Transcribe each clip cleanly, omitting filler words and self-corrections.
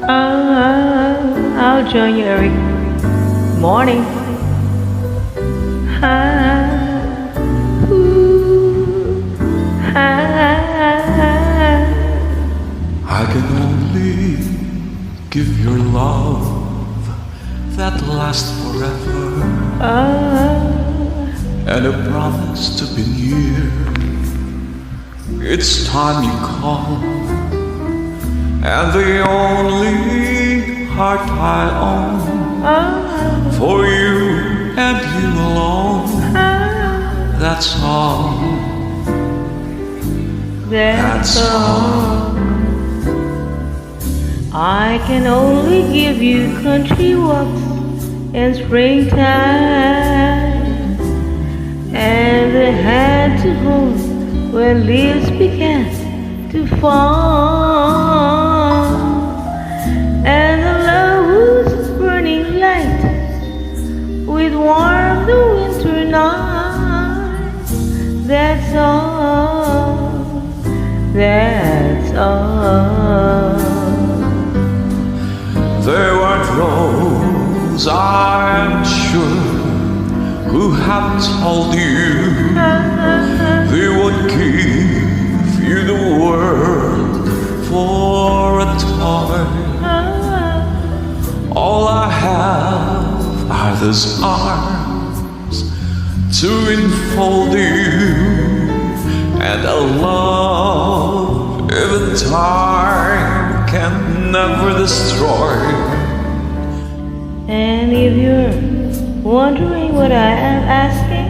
I'll join you, Eric. Morning. I can only give your love that lasts forever, and a promise to be near. It's time you call, and the only heart I own for you and you alone. That's all. That's all. I can only give you country walks in springtime, and the hand to hold when leaves begin to fall, and the love whose burning light with warm the winter night. That's all. That's all. There are those, I'm sure, who have told you they would give you the world for a toy. All I have are these arms to enfold you, and a love even time can never destroy. And if you're wondering what I am asking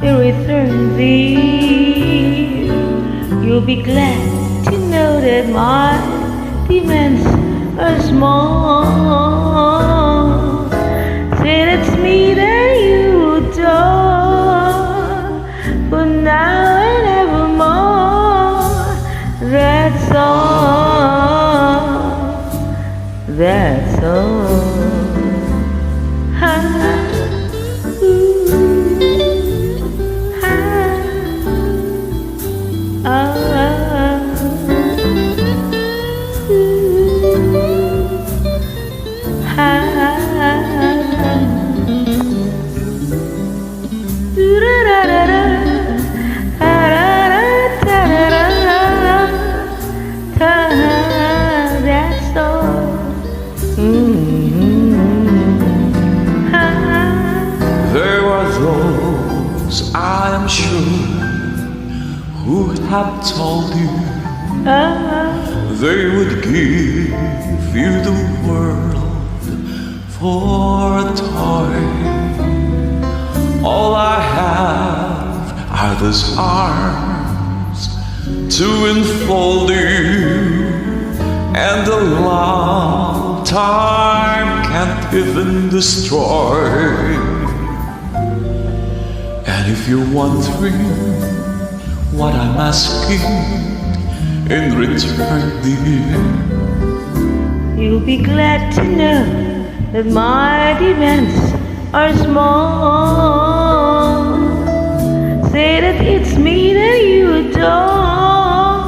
in return, dear, you'll be glad to know that my demands are small. Say it's me that you adore, for now and evermore. That's all. That's all. That's all. There are those, I am sure, who have told you they would give you the world for a toy. All I have are these arms to enfold you, and the love time can't even destroy. And if you're wondering what I'm asking in return, dear, you'll be glad to know that my demands are small. Say that it's me that you adore,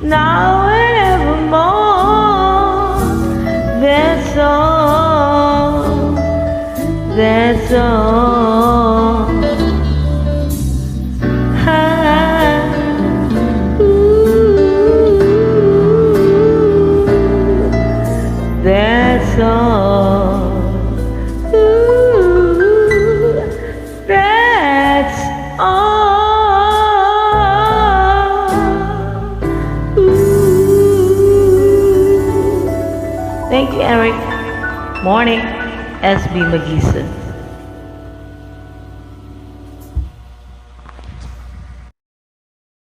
now and evermore. That's all. That's all. That's all. Ooh, that's all. Ooh. Thank you, Eric. Morning, SB Magisa.